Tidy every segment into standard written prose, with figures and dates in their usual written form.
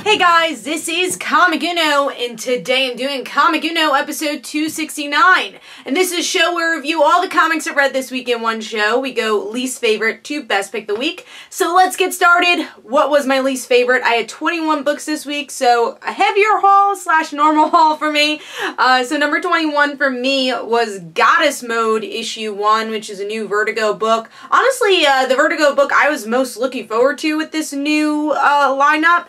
Hey guys, this is Comic Uno, and today I'm doing Comic Uno episode 269. And this is a show where we review all the comics I read this week in one show. We go least favorite to best pick the week. So let's get started. What was my least favorite? I had 21 books this week, so a heavier haul slash normal haul for me. So number 21 for me was Goddess Mode issue 1, which is a new Vertigo book. Honestly, the Vertigo book I was most looking forward to with this new lineup.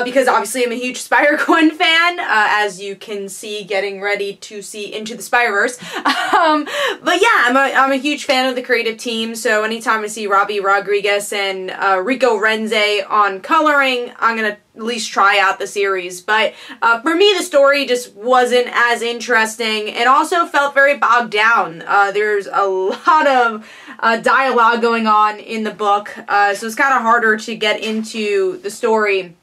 Because obviously I'm a huge Spider-Gwen fan, as you can see getting ready to see Into the Spider-Verse. But yeah, I'm a huge fan of the creative team, so anytime I see Robbie Rodriguez and Rico Renze on coloring, I'm gonna at least try out the series. But for me, the story just wasn't as interesting and also felt very bogged down. There's a lot of dialogue going on in the book, so it's kind of harder to get into the story.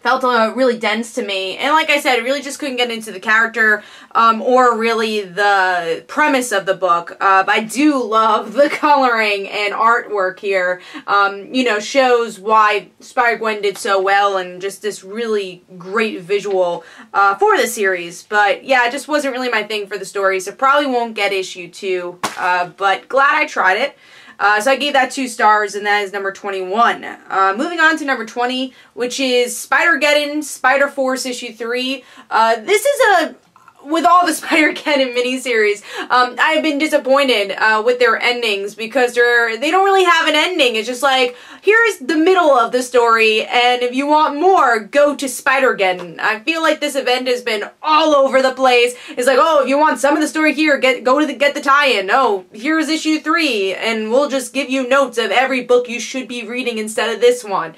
Felt really dense to me, and like I said, I really just couldn't get into the character or really the premise of the book. But I do love the coloring and artwork here. You know, shows why Spider-Gwen did so well, and just this really great visual for the series. But yeah, it just wasn't really my thing for the story, so probably won't get issue 2. But glad I tried it. So I gave that 2 stars, and that is number 21. Moving on to number 20, which is Spider-Geddon, Spider-Force issue 3. This is with all the Spider-Geddon miniseries, I have been disappointed with their endings because they don't really have an ending. It's just like, here's the middle of the story, and if you want more, go to Spider-Geddon. I feel like this event has been all over the place. It's like, oh, if you want some of the story here, get the tie-in. Oh, here's issue 3, and we'll just give you notes of every book you should be reading instead of this one.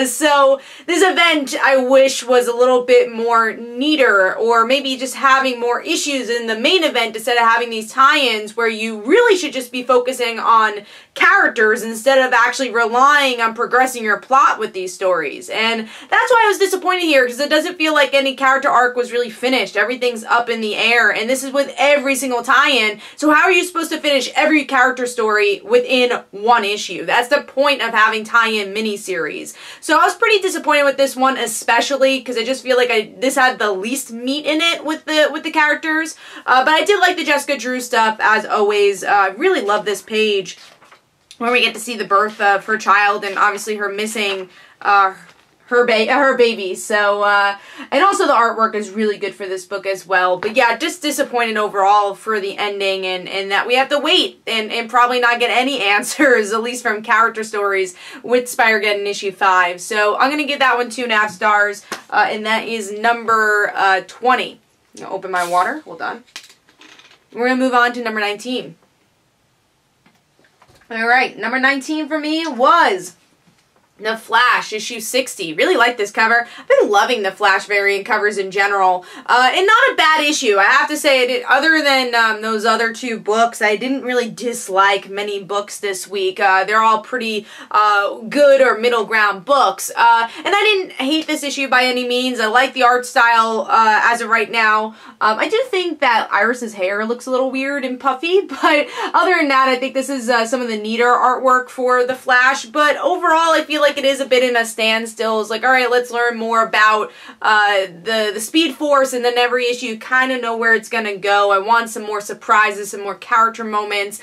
So this event, I wish, was a little bit more neater, or maybe just having more issues in the main event instead of having these tie-ins where you really should just be focusing on characters instead of actually relying on progressing your plot with these stories. And that's why I was disappointed here, because it doesn't feel like any character arc was really finished. Everything's up in the air, and this is with every single tie-in. So how are you supposed to finish every character story within one issue? That's the point of having tie-in miniseries. So I was pretty disappointed with this one, especially because I just feel like this had the least meat in it with the characters. But I did like the Jessica Drew stuff, as always. I really love this page where we get to see the birth of her child, and obviously her missing her baby. So, and also the artwork is really good for this book as well. But yeah, just disappointed overall for the ending, and that we have to wait and probably not get any answers, at least from character stories, with Spider-Geddon issue 5. So I'm going to give that one 2.5 stars, and that is number 20. I'm going to open my water. Hold on. We're going to move on to number 19. Alright, number 19 for me was The Flash, issue 60. Really like this cover. I've been loving the Flash variant covers in general. And not a bad issue. I have to say, other than those other 2 books, I didn't really dislike many books this week. They're all pretty good or middle ground books. And I didn't hate this issue by any means. I like the art style as of right now. I do think that Iris's hair looks a little weird and puffy, but other than that, I think this is some of the neater artwork for the Flash. But overall, I feel like it is a bit in a standstill. It's like, alright, let's learn more about the Speed Force, and then every issue you kind of know where it's gonna go. I want some more surprises, some more character moments.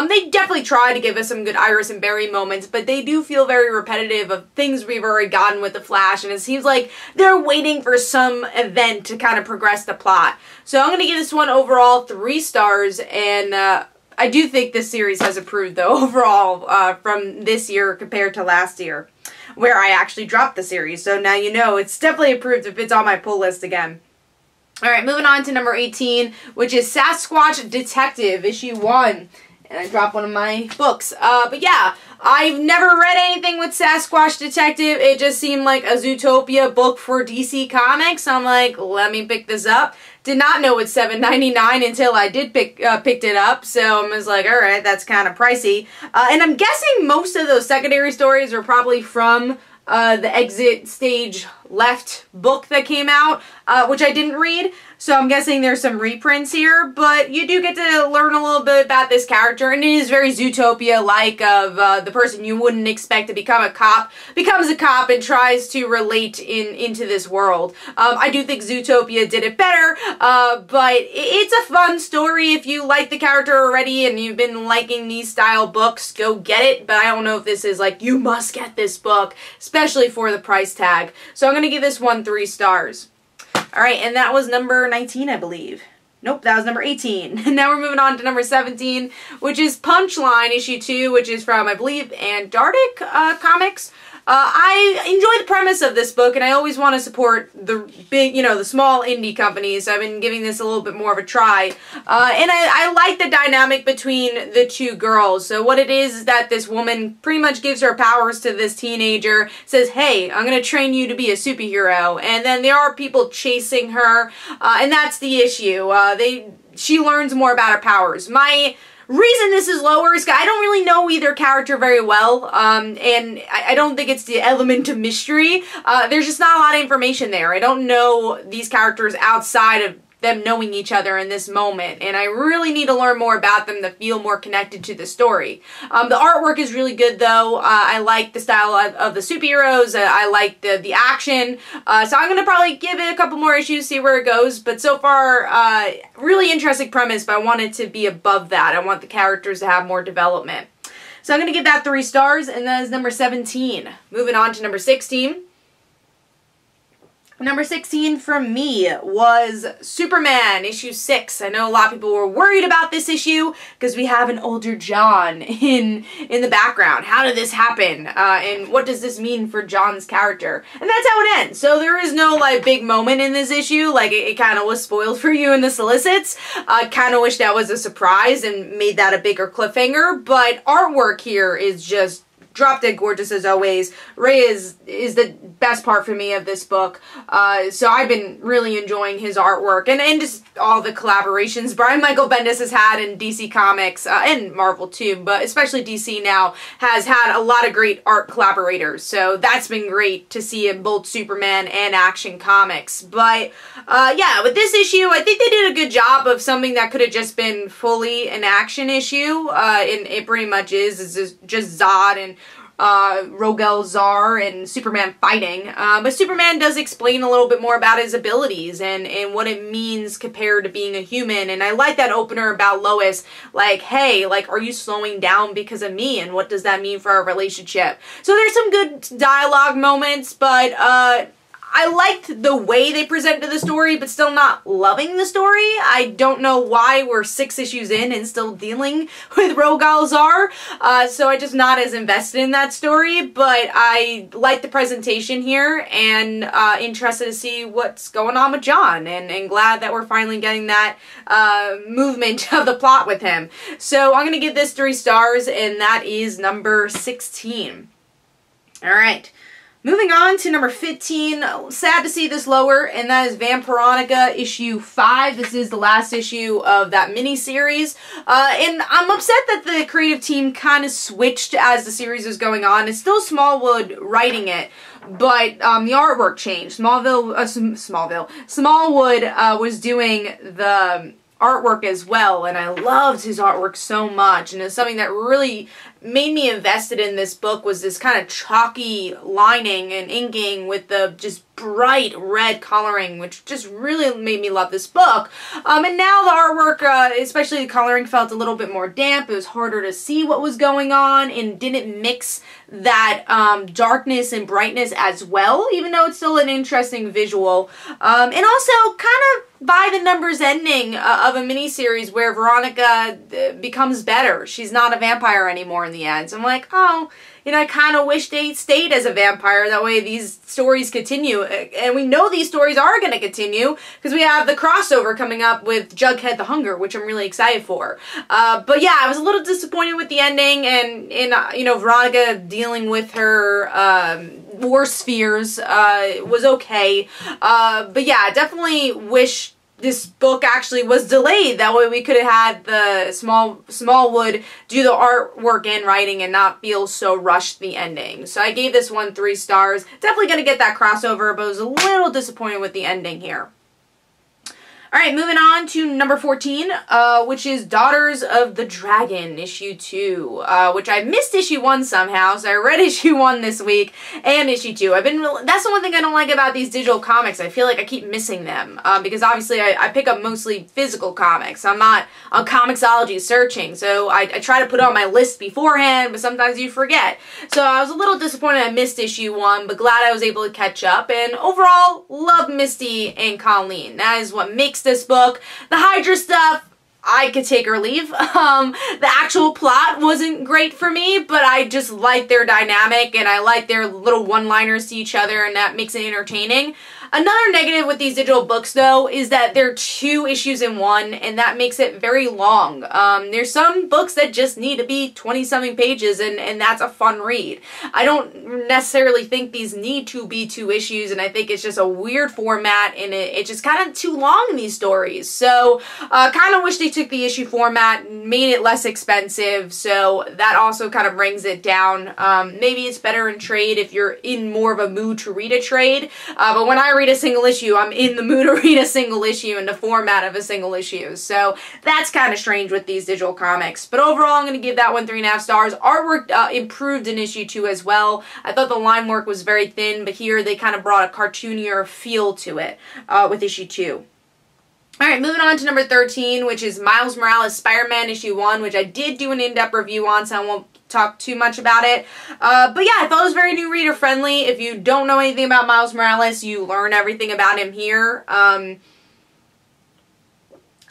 They definitely try to give us some good Iris and Barry moments, but they do feel very repetitive of things we've already gotten with the Flash, and it seems like they're waiting for some event to kind of progress the plot. So I'm gonna give this one overall 3 stars, and I do think this series has improved, though, overall, from this year compared to last year, where I actually dropped the series. So now you know it's definitely improved if it's on my pull list again. Alright, moving on to number 18, which is Sasquach Detective, issue 1. And I dropped one of my books. But yeah, I've never read anything with Sasquach Detective. It just seemed like a Zootopia book for DC Comics. I'm like, let me pick this up. Did not know it's $7.99 until I did picked it up. So I was like, alright, that's kind of pricey. And I'm guessing most of those secondary stories are probably from the Exit Stage left book that came out, which I didn't read. So I'm guessing there's some reprints here, but you do get to learn a little bit about this character, and it is very Zootopia-like of the person you wouldn't expect to become a cop, becomes a cop and tries to relate into this world. I do think Zootopia did it better, but it's a fun story. If you like the character already and you've been liking these style books, go get it, but I don't know if this is like, you must get this book, especially for the price tag. So I'm going to give this one 3 stars. Alright, and that was number 19, I believe. Nope, that was number 18. And now we're moving on to number 17, which is Punchline, issue 2, which is from, I believe, Antarctic Comics. I enjoy the premise of this book, and I always want to support the big, the small indie companies. So I've been giving this a little bit more of a try. And I like the dynamic between the two girls. So what it is that this woman pretty much gives her powers to this teenager, says, hey, I'm going to train you to be a superhero. And then there are people chasing her, and that's the issue. She learns more about her powers. My reason this is lower is I don't really know either character very well, and I don't think it's the element of mystery. There's just not a lot of information there. I don't know these characters outside of them knowing each other in this moment, and I really need to learn more about them to feel more connected to the story. The artwork is really good though. I like the style of the superheroes. I like the action. So I'm going to probably give it a couple more issues, see where it goes, but so far, really interesting premise, but I want it to be above that. I want the characters to have more development. So I'm going to give that 3 stars, and that is number 17. Moving on to number 16. Number 16 for me was Superman, issue 6. I know a lot of people were worried about this issue because we have an older John in the background. How did this happen? And what does this mean for John's character? And that's how it ends. So there is no like big moment in this issue. Like it kind of was spoiled for you in the solicits. I kind of wish that was a surprise and made that a bigger cliffhanger. But artwork here is just drop dead gorgeous as always. Ray is the best part for me of this book. So I've been really enjoying his artwork and just all the collaborations Brian Michael Bendis has had in DC Comics and Marvel too, but especially DC now has had a lot of great art collaborators. So that's been great to see in both Superman and Action Comics. But yeah, with this issue, I think they did a good job of something that could have just been fully an action issue. And it pretty much is just Zod and Rogel Zar and Superman fighting, but Superman does explain a little bit more about his abilities and what it means compared to being a human, and I like that opener about Lois, like, hey, like, are you slowing down because of me, and what does that mean for our relationship? So there's some good dialogue moments, but I liked the way they presented the story, but still not loving the story. I don't know why we're 6 issues in and still dealing with Rogel Zar, so I'm just not as invested in that story, but I like the presentation here and interested to see what's going on with John, and glad that we're finally getting that movement of the plot with him. So I'm going to give this 3 stars, and that is number 16. Alright. Moving on to number 15, sad to see this lower, and that is Vampironica issue 5. This is the last issue of that mini-series, and I'm upset that the creative team kind of switched as the series is going on. It's still Smallwood writing it, but the artwork changed. Smallwood was doing the artwork as well, and I loved his artwork so much, and it's something that really made me invested in this book was this kind of chalky lining and inking with the just bright red coloring, which just really made me love this book. And now the artwork, especially the coloring, felt a little bit more damp. It was harder to see what was going on and didn't mix that darkness and brightness as well, even though it's still an interesting visual. And also kind of by the numbers ending of a miniseries where Veronica becomes better. She's not a vampire anymore in the end. So I'm like, oh, you know, I kind of wish they stayed as a vampire. That way these stories continue. And we know these stories are going to continue because we have the crossover coming up with Jughead the Hunger, which I'm really excited for. But yeah, I was a little disappointed with the ending and you know, Veronica dealing with her war spheres was okay. But yeah, I definitely wish this book actually was delayed. That way we could have had the Smallwood do the artwork and writing and not feel so rushed the ending. So I gave this one 3 stars. Definitely going to get that crossover, but I was a little disappointed with the ending here. Alright, moving on to number 14, which is Daughters of the Dragon, issue 2, which I missed issue 1 somehow, so I read issue 1 this week, and issue 2. That's the one thing I don't like about these digital comics. I feel like I keep missing them, because obviously I pick up mostly physical comics. I'm not on Comixology searching, so I try to put it on my list beforehand, but sometimes you forget. So I was a little disappointed I missed issue 1, but glad I was able to catch up, and overall, love Misty and Colleen. That is what makes this book. The Hydra stuff, I could take or leave. The actual plot wasn't great for me, but I just like their dynamic and I like their little one-liners to each other, and that makes it entertaining. Another negative with these digital books, though, is that they're 2 issues in one, and that makes it very long. There's some books that just need to be 20-something pages, and that's a fun read. I don't necessarily think these need to be 2 issues, and I think it's just a weird format, and it's just kind of too long in these stories. So, kind of wish they took the issue format, made it less expensive, so that also kind of brings it down. Maybe it's better in trade if you're in more of a mood to read a trade, but when I read a single issue, I'm in the mood to read a single issue in the format of a single issue. So that's kind of strange with these digital comics. But overall, I'm going to give that one 3.5 stars. Artwork improved in issue 2 as well. I thought the line work was very thin, but here they kind of brought a cartoonier feel to it with issue 2. Alright, moving on to number 13, which is Miles Morales Spider-Man issue 1, which I did do an in-depth review on, so I won't talk too much about it. But yeah, I thought it was very new reader friendly. If you don't know anything about Miles Morales, you learn everything about him here. I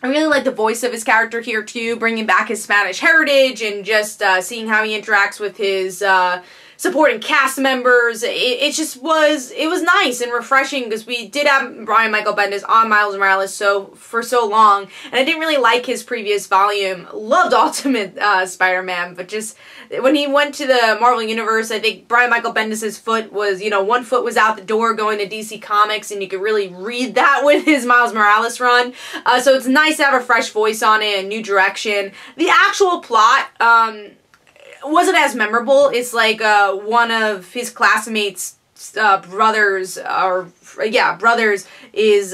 really like the voice of his character here too, bringing back his Spanish heritage and just seeing how he interacts with his supporting cast members. It was nice and refreshing because we did have Brian Michael Bendis on Miles Morales for so long, and I didn't really like his previous volume. Loved Ultimate Spider-Man, but just when he went to the Marvel Universe, I think Brian Michael Bendis' foot was, one foot was out the door going to DC Comics, and you could really read that with his Miles Morales run. So it's nice to have a fresh voice on it, a new direction. The actual plot, wasn't as memorable. It's like one of his classmates' brothers is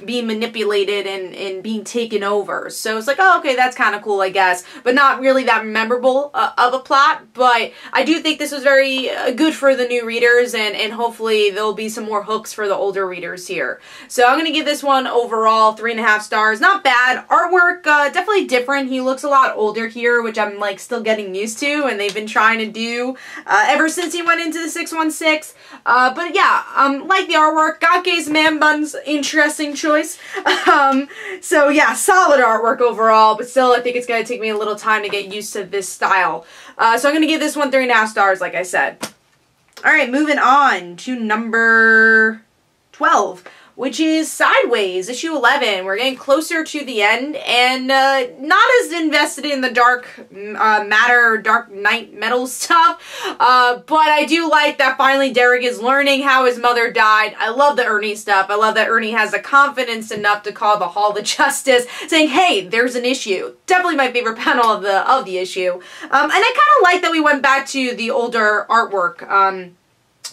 being manipulated and being taken over. So it's like, oh, okay, that's kind of cool, I guess. But not really that memorable of a plot. But I do think this was very good for the new readers, and hopefully there'll be some more hooks for the older readers here. So I'm going to give this one overall 3.5 stars. Not bad. Artwork, definitely different. He looks a lot older here, which I'm like still getting used to, and they've been trying to do ever since he went into the 616. But yeah, like the artwork. Gake's man buns, interesting choice. So yeah, solid artwork overall, but still I think it's going to take me a little time to get used to this style. So I'm going to give this one 3.5 stars, like I said. Alright, moving on to number 12, which is Sideways, issue 11. We're getting closer to the end, and not as invested in the dark matter, dark knight metal stuff, but I do like that finally Derek is learning how his mother died. I love the Ernie stuff. I love that Ernie has the confidence enough to call the Hall of Justice, saying, hey, there's an issue. Definitely my favorite panel of the issue. And I kind of like that we went back to the older artwork,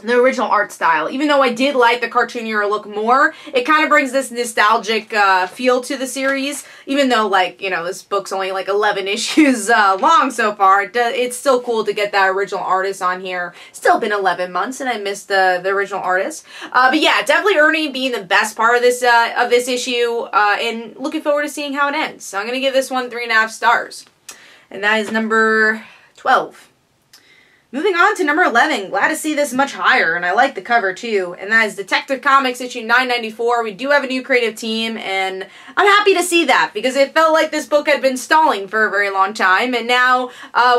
the original art style. Even though I did like the cartoonier look more, it kind of brings this nostalgic feel to the series. Even though, like, this book's only like 11 issues long so far, it's still cool to get that original artist on here. Still been 11 months and I missed the original artist. But yeah, definitely Ernie being the best part of this issue, and looking forward to seeing how it ends. So I'm going to give this one 3.5 stars. And that is number 12. Moving on to number 11, glad to see this much higher, and I like the cover too, and that is Detective Comics issue 994. We do have a new creative team, and I'm happy to see that, because it felt like this book had been stalling for a very long time, and now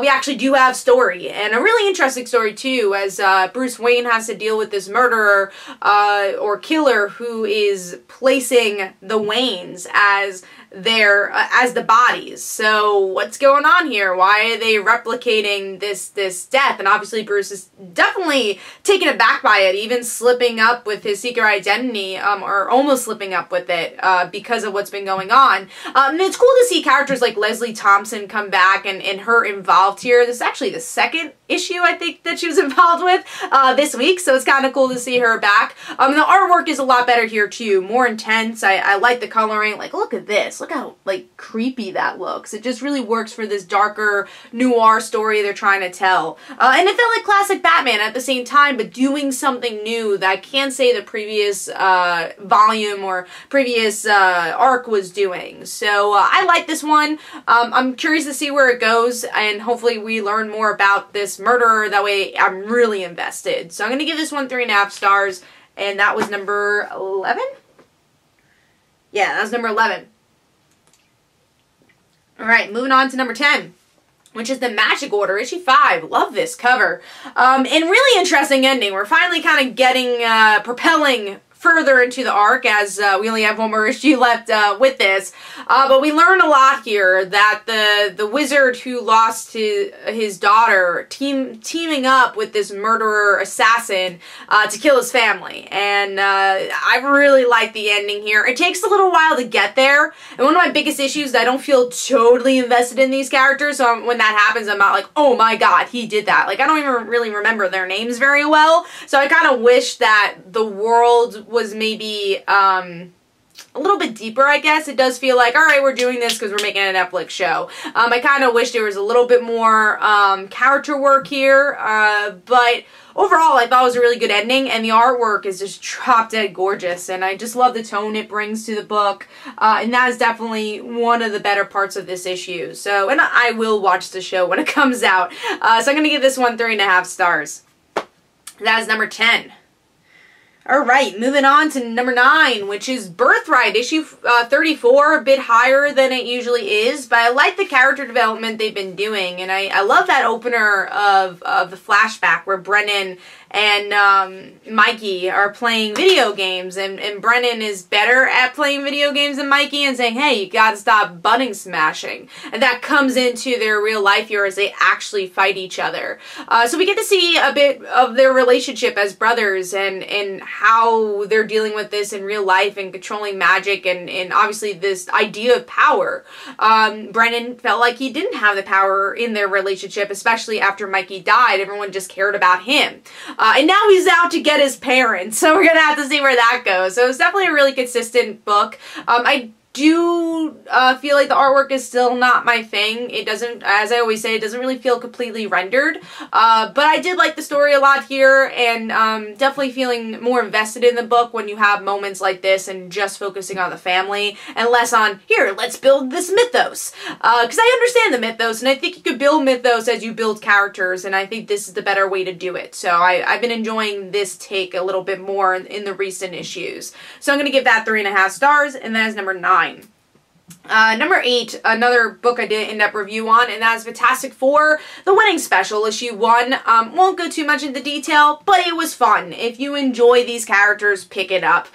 we actually do have story, and a really interesting story too, as Bruce Wayne has to deal with this murderer or killer who is placing the Waynes as there as the bodies. So what's going on here? Why are they replicating this death? And obviously Bruce is definitely taken aback by it, even slipping up with his secret identity, or almost slipping up with it because of what's been going on. And it's cool to see characters like Leslie Thompson come back and her involved here. This is actually the second issue I think that she was involved with this week, so it's kind of cool to see her back. The artwork is a lot better here too, more intense. I like the coloring. Like, look at this. Look how, like, creepy that looks. It just really works for this darker noir story they're trying to tell. And it felt like classic Batman at the same time, but doing something new that I can't say the previous volume or previous arc was doing. So I like this one. I'm curious to see where it goes, and hopefully we learn more about this murderer. That way I'm really invested. So I'm going to give this one 3.5 stars, and that was number 11? Yeah, that was number 11. Alright, moving on to number 10, which is the Magic Order, issue 5. Love this cover. And really interesting ending. We're finally kind of getting, propelling further into the arc, as we only have one more issue left with this. But we learn a lot here that the wizard who lost his daughter teaming up with this murderer assassin to kill his family. And I really like the ending here. It takes a little while to get there. And one of my biggest issues is I don't feel totally invested in these characters. So when that happens, I'm not like, oh my god, he did that. Like, I don't even really remember their names very well. So I kind of wish that the world was maybe a little bit deeper, I guess. It does feel like, alright, we're doing this because we're making a Netflix show. I kind of wish there was a little bit more character work here, but overall I thought it was a really good ending, and the artwork is just drop dead gorgeous, and I just love the tone it brings to the book, and that is definitely one of the better parts of this issue. So, and I will watch the show when it comes out. So I'm going to give this one 3.5 stars. That is number 10. Alright, moving on to number 9, which is Birthright, issue 34, a bit higher than it usually is, but I like the character development they've been doing, and I love that opener of the flashback where Brennan and Mikey are playing video games, and Brennan is better at playing video games than Mikey and saying, hey, you gotta stop button smashing. And that comes into their real life here as they actually fight each other. So we get to see a bit of their relationship as brothers, and how they're dealing with this in real life and controlling magic, and obviously this idea of power. Brennan felt like he didn't have the power in their relationship, especially after Mikey died. Everyone just cared about him. And now he's out to get his parents, so we're going to have to see where that goes. So it's definitely a really consistent book. I do feel like the artwork is still not my thing. It doesn't, as I always say, it doesn't really feel completely rendered. But I did like the story a lot here, and definitely feeling more invested in the book when you have moments like this and just focusing on the family and less on, here, let's build this mythos. Because I understand the mythos, and I think you could build mythos as you build characters, and I think this is the better way to do it. So I've been enjoying this take a little bit more in the recent issues. So I'm going to give that 3.5 stars, and that is number 9. Number 8, another book I didn't end up review on, and that is Fantastic Four, The Winning Special, issue 1. Won't go too much into detail, but it was fun. If you enjoy these characters, pick it up.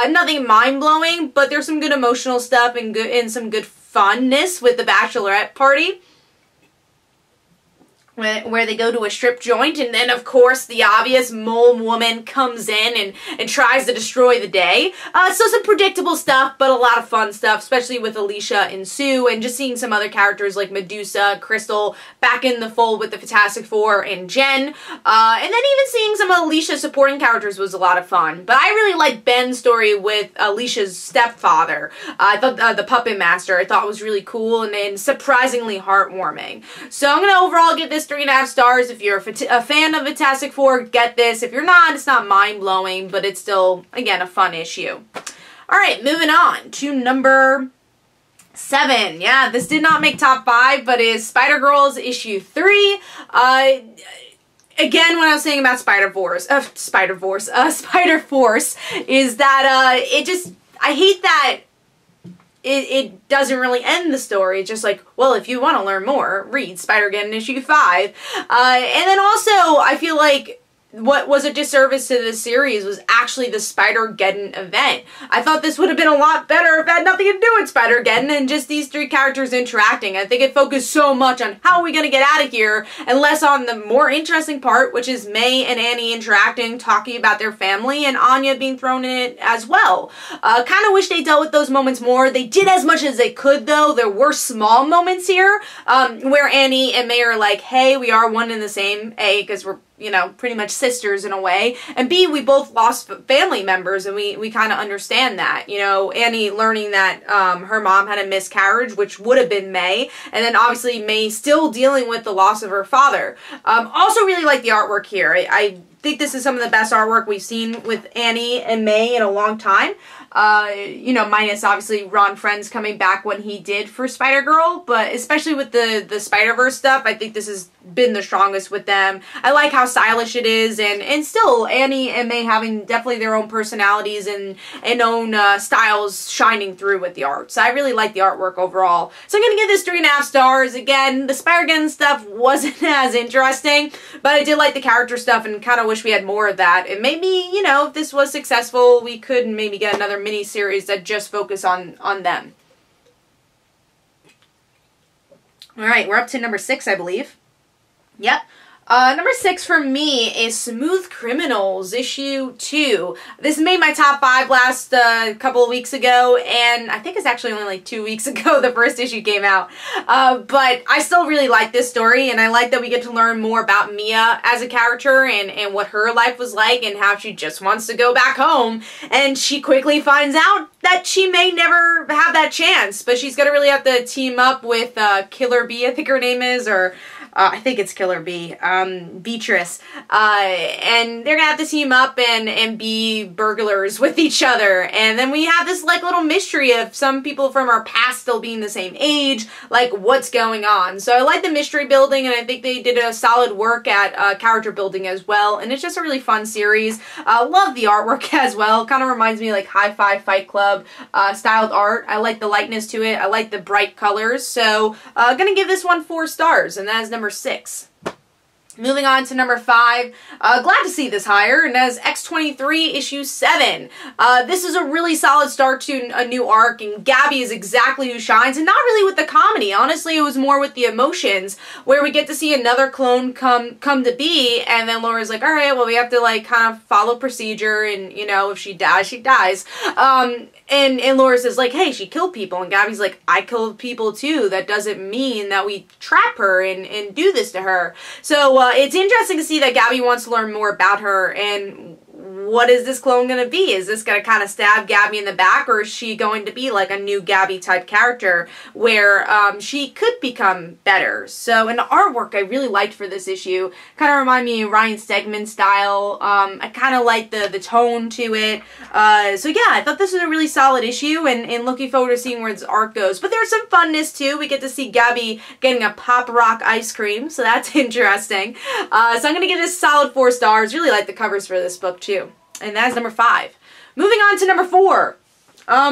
Nothing mind-blowing, but there's some good emotional stuff and some good funness with the bachelorette party, where they go to a strip joint, and then of course the obvious mole woman comes in and tries to destroy the day. So some predictable stuff, but a lot of fun stuff, especially with Alicia and Sue, and just seeing some other characters like Medusa, Crystal back in the fold with the Fantastic Four, and Jen. And then even seeing some of Alicia's supporting characters was a lot of fun. But I really liked Ben's story with Alicia's stepfather. I thought the Puppet Master, I thought was really cool and surprisingly heartwarming. So I'm going to overall give this 3.5 stars. If you're a fan of Fantastic Four, get this. If you're not, it's not mind-blowing, but it's still, again, a fun issue. Alright, moving on to number 7. Yeah, this did not make top 5, but is Spider-Girls issue 3. Again, what I was saying about Spider-Force, Spider-Force, is that I hate that it doesn't really end the story. It's just like, well, if you want to learn more, read Spider-Geddon issue 5. And then also, I feel like what was a disservice to this series was actually the Spider-Geddon event. I thought this would have been a lot better if it had nothing to do with Spider-Geddon and just these three characters interacting. I think it focused so much on how are we going to get out of here and less on the more interesting part, which is May and Annie interacting, talking about their family, and Anya being thrown in it as well. Kind of wish they dealt with those moments more. They did as much as they could, though. There were small moments here where Annie and May are like, hey, we are one and the same. A, because we're, you know, pretty much sisters in a way, and B, we both lost family members, and we kind of understand that. You know, Annie learning that her mom had a miscarriage, which would have been May, and then obviously May still dealing with the loss of her father. Also really like the artwork here. I think this is some of the best artwork we've seen with Annie and May in a long time. You know, minus obviously Ron Friends coming back when he did for Spider-Girl, but especially with the Spider-Verse stuff, I think this has been the strongest with them. I like how stylish it is, and still Annie and May having definitely their own personalities and own styles shining through with the art. So I really like the artwork overall. So I'm gonna give this 3.5 stars. Again, the Spider-Geddon stuff wasn't as interesting, but I did like the character stuff and kind of wish we had more of that. And maybe, you know, if this was successful, we could maybe get another mini-series that just focus on them. Alright, we're up to number 6, I believe. Yep. Number 6 for me is Smooth Criminals, issue 2. This made my top 5 last couple of weeks ago, and I think it's actually only like 2 weeks ago the first issue came out. But I still really like this story, and I like that we get to learn more about Mia as a character and what her life was like and how she just wants to go back home. And she quickly finds out that she may never have that chance, but she's going to really have to team up with Killer Bee, I think her name is, or I think it's Killer Bee, Beatrice, and they're gonna have to team up and be burglars with each other. And then we have this like little mystery of some people from our past still being the same age, like what's going on. So I like the mystery building, and I think they did a solid work at character building as well, and it's just a really fun series. Love the artwork as well. Kind of reminds me of like Hi-Fi Fight Club styled art. I like the lightness to it. I like the bright colors. So gonna give this one 4 stars, and that is number 6. Moving on to number 5, glad to see this higher, and as X-23 issue 7. This is a really solid start to a new arc, and Gabby is exactly who shines, and not really with the comedy. Honestly, it was more with the emotions, where we get to see another clone come to be, and then Laura's like, alright, well, we have to like kind of follow procedure, and you know, if she dies, she dies. And Laura says like, hey, she killed people, and Gabby's like, I killed people too. That doesn't mean that we trap her and do this to her. So it's interesting to see that Gabby wants to learn more about her, and what is this clone going to be? Is this going to kind of stab Gabby in the back, or is she going to be like a new Gabby type character where she could become better? So, and the artwork I really liked for this issue kind of remind me of Ryan Stegman style. I kind of like the tone to it. So yeah, I thought this was a really solid issue, and looking forward to seeing where this arc goes. But there's some funness too. We get to see Gabby getting a Pop Rock ice cream, so that's interesting. So I'm going to give this solid 4 stars. Really like the covers for this book too. And that's number 5. Moving on to number 4,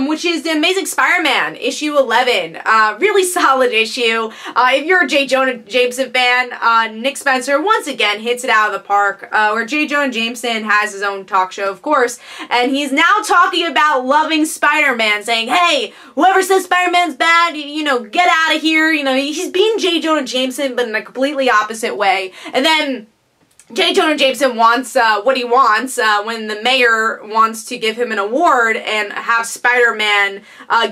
which is The Amazing Spider-Man, issue 11. Really solid issue. If you're a J. Jonah Jameson fan, Nick Spencer once again hits it out of the park, where J. Jonah Jameson has his own talk show, of course, and he's now talking about loving Spider-Man, saying, hey, whoever says Spider-Man's bad, you know, get out of here. You know, he's being J. Jonah Jameson, but in a completely opposite way. And then J. Jonah Jameson wants what he wants when the mayor wants to give him an award and have Spider-Man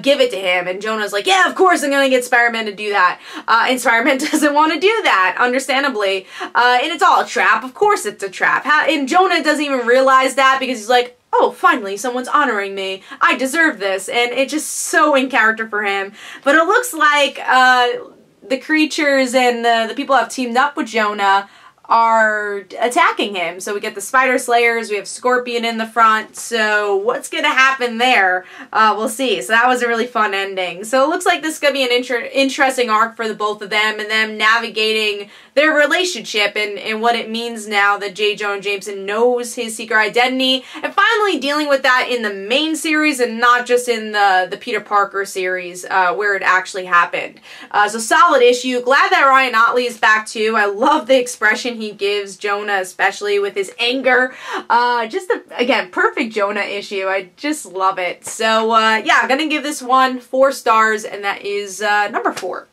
give it to him. And Jonah's like, yeah, of course I'm going to get Spider-Man to do that. And Spider-Man doesn't want to do that, understandably. And it's all a trap. Of course it's a trap. And Jonah doesn't even realize that because he's like, oh, finally, someone's honoring me. I deserve this. And it's just so in character for him. But it looks like the creatures and the people who have teamed up with Jonah are attacking him. So we get the Spider Slayers, we have Scorpion in the front, so what's gonna happen there? We'll see. So that was a really fun ending. So it looks like this is gonna be an interesting arc for the both of them, and them navigating their relationship and what it means now that J. Jonah Jameson knows his secret identity, and finally dealing with that in the main series and not just in the Peter Parker series where it actually happened. So solid issue. Glad that Ryan Otley is back too. I love the expression he gives Jonah, especially with his anger. Again, perfect Jonah issue. I just love it. So, yeah, I'm gonna give this one 4 stars, and that is number 4.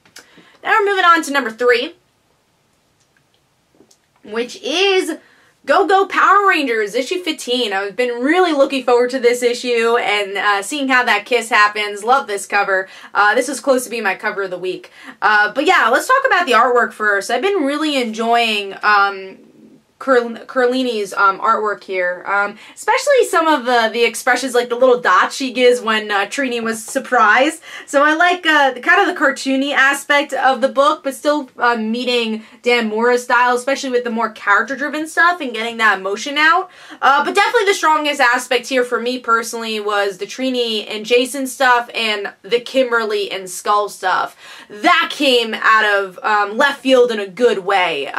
Now we're moving on to number 3, which is Go Power Rangers, issue 15. I've been really looking forward to this issue and seeing how that kiss happens. Love this cover. This is close to being my cover of the week. But yeah, let's talk about the artwork first. I've been really enjoying Carlini's artwork here, especially some of the expressions, like the little dots she gives when Trini was surprised. So I like kind of the cartoony aspect of the book, but still meeting Dan Mora's style, especially with the more character-driven stuff and getting that emotion out. But definitely the strongest aspect here for me personally was the Trini and Jason stuff and the Kimberly and Skull stuff. That came out of left field in a good way.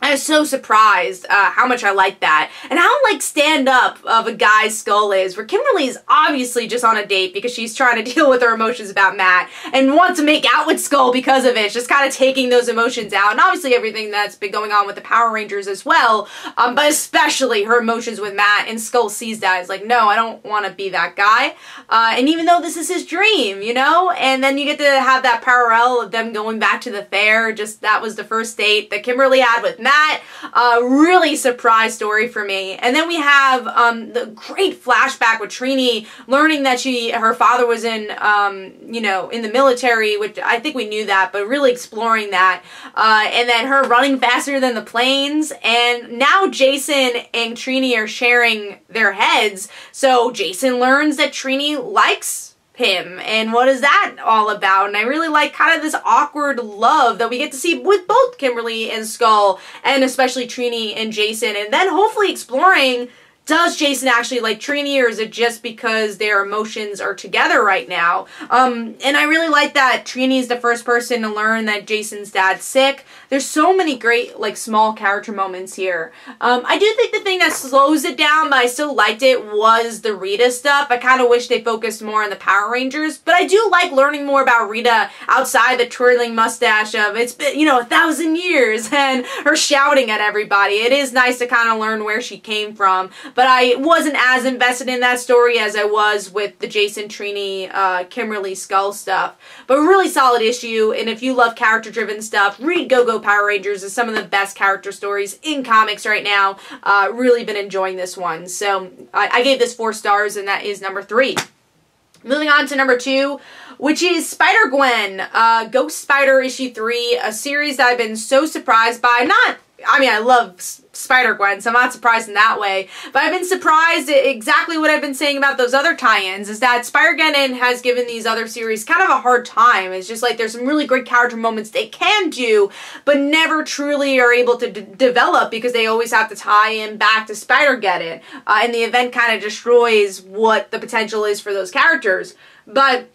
I was so surprised how much I liked that. And how, like, stand-up of a guy's skull is, where Kimberly's obviously just on a date because she's trying to deal with her emotions about Matt and wants to make out with Skull because of it. It's just kind of taking those emotions out. And obviously everything that's been going on with the Power Rangers as well, but especially her emotions with Matt, and Skull sees that. It's like, no, I don't want to be that guy. And even though this is his dream, you know? And then you get to have that parallel of them going back to the fair. Just, that was the first date that Kimberly had with Matt. Really surprise story for me. And then we have the great flashback with Trini learning that her father was in, you know, in the military, which I think we knew that, but really exploring that. And then her running faster than the planes. And now Jason and Trini are sharing their heads. So Jason learns that Trini likes him, and what is that all about? And I really like kind of this awkward love that we get to see with both Kimberly and Skull, and especially Trini and Jason, and then hopefully exploring, does Jason actually like Trini, or is it just because their emotions are together right now? And I really like that Trini is the first person to learn that Jason's dad's sick. There's so many great, like, small character moments here. I do think the thing that slows it down, but I still liked it, was the Rita stuff. I kind of wish they focused more on the Power Rangers, but I do like learning more about Rita outside the twirling mustache of, it's been, you know, 1,000 years, and her shouting at everybody. It is nice to kind of learn where she came from. But I wasn't as invested in that story as I was with the Jason, Trini, Kimberly, Skull stuff. But really solid issue, and if you love character-driven stuff, read Go Power Rangers. Is some of the best character stories in comics right now. Really been enjoying this one. So I gave this 4 stars, and that is number 3. Moving on to number 2, which is Spider-Gwen, Ghost Spider issue 3, a series that I've been so surprised by. I mean, I love Spider-Gwen, so I'm not surprised in that way. But I've been surprised at exactly what I've been saying about those other tie-ins, is that Spider-Geddon has given these other series kind of a hard time. It's just like there's some really great character moments they can do, but never truly are able to develop because they always have to tie in back to Spider-Geddon. And the event kind of destroys what the potential is for those characters. But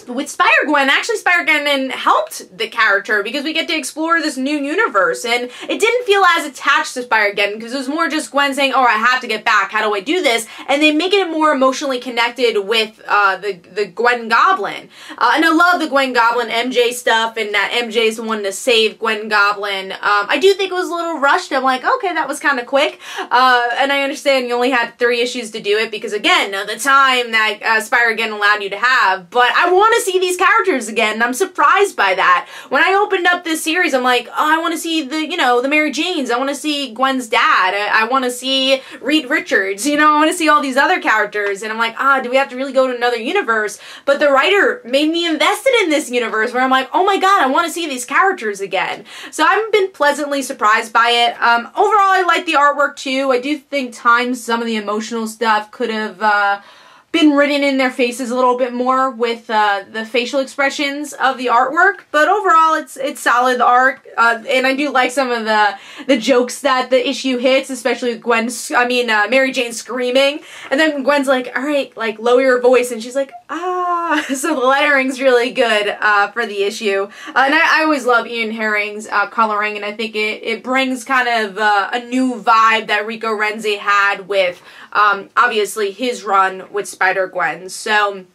with Spider-Gwen, actually Spider-Geddon helped the character because we get to explore this new universe, and it didn't feel as attached to Spider-Geddon because it was more just Gwen saying, oh, I have to get back, how do I do this? And they make it more emotionally connected with the Gwen Goblin. And I love the Gwen Goblin MJ stuff, and that MJ's the one to save Gwen Goblin. I do think it was a little rushed. I'm like, okay, that was kind of quick. And I understand you only had 3 issues to do it because, again, the time that Spider-Geddon allowed you to have, but I want to see these characters again, and I'm surprised by that. When I opened up this series, I'm like, oh, I want to see the, you know, the Mary Janes. I want to see Gwen's dad. I want to see Reed Richards. You know, I want to see all these other characters. And I'm like, do we have to really go to another universe? But the writer made me invested in this universe where I'm like, oh my god, I want to see these characters again. So I've been pleasantly surprised by it. Overall, I like the artwork too. I do think times some of the emotional stuff could have been written in their faces a little bit more with the facial expressions of the artwork, but overall it's solid art, and I do like some of the jokes that the issue hits, especially with Mary Jane screaming, and then Gwen's like, all right, like, lower your voice, and she's like, ah. So the lettering's really good for the issue, and I always love Ian Herring's coloring, and I think it brings kind of a new vibe that Rico Renzi had with obviously his run with Spider-Gwen. So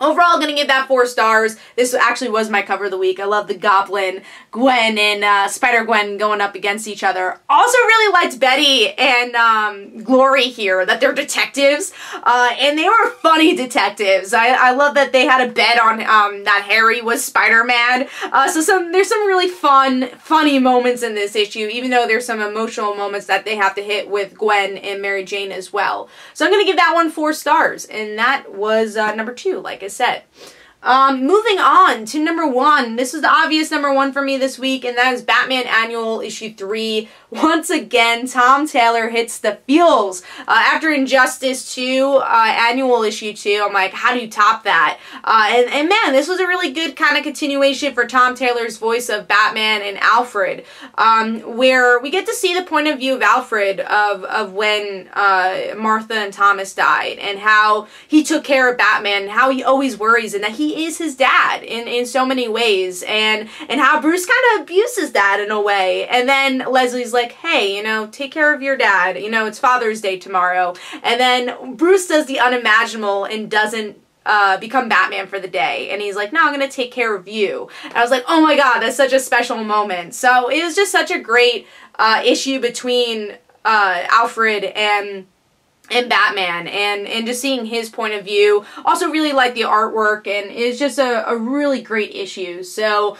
Overall, I'm going to give that 4 stars. This actually was my cover of the week. I love the Goblin, Gwen, and Spider-Gwen going up against each other. Also really liked Betty and Glory here, that they're detectives, and they were funny detectives. I love that they had a bet on that Harry was Spider-Man. So there's some really funny moments in this issue, even though there's some emotional moments that they have to hit with Gwen and Mary Jane as well. So I'm going to give that one 4 stars, and that was number 2, like I said. Moving on to number 1. This is the obvious number 1 for me this week, and that is Batman Annual Issue 3. Once again, Tom Taylor hits the feels. After Injustice 2, Annual Issue 2, I'm like, how do you top that? And man, this was a really good kind of continuation for Tom Taylor's voice of Batman and Alfred, where we get to see the point of view of Alfred of when Martha and Thomas died, and how he took care of Batman, and how he always worries, and that he is his dad in so many ways, and how Bruce kind of abuses that in a way. And then Leslie's like, hey, you know, take care of your dad, you know, it's Father's Day tomorrow. And then Bruce does the unimaginable and doesn't become Batman for the day, and he's like, no, I'm gonna take care of you. And I was like, oh my god, that's such a special moment. So it was just such a great issue between Alfred and Batman, and just seeing his point of view. Also really like the artwork, and it's just a really great issue. So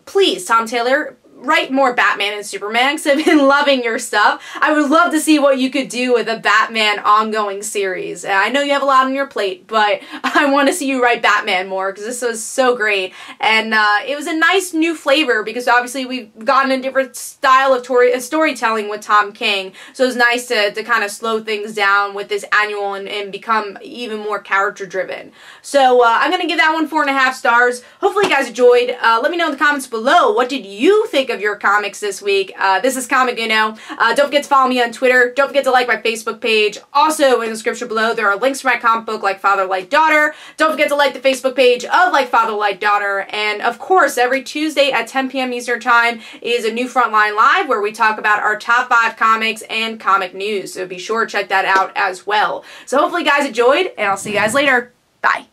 please, Tom Taylor, write more Batman and Superman, because I've been loving your stuff. I would love to see what you could do with a Batman ongoing series. I know you have a lot on your plate, but I want to see you write Batman more, because this was so great. And it was a nice new flavor, because obviously we've gotten a different style of storytelling with Tom King. So it was nice to kind of slow things down with this annual and become even more character driven. So I'm going to give that one 4.5 stars. Hopefully you guys enjoyed. Let me know in the comments below, what did you think of your comics this week? This is Comic Uno. Don't forget to follow me on Twitter. Don't forget to like my Facebook page. Also, in the description below, there are links for my comic book, Like Father, Like Daughter. Don't forget to like the Facebook page of Like Father, Like Daughter. And of course, every Tuesday at 10 p.m. Eastern Time is a new Frontline Live, where we talk about our top 5 comics and comic news. So be sure to check that out as well. So hopefully you guys enjoyed, and I'll see you guys later. Bye.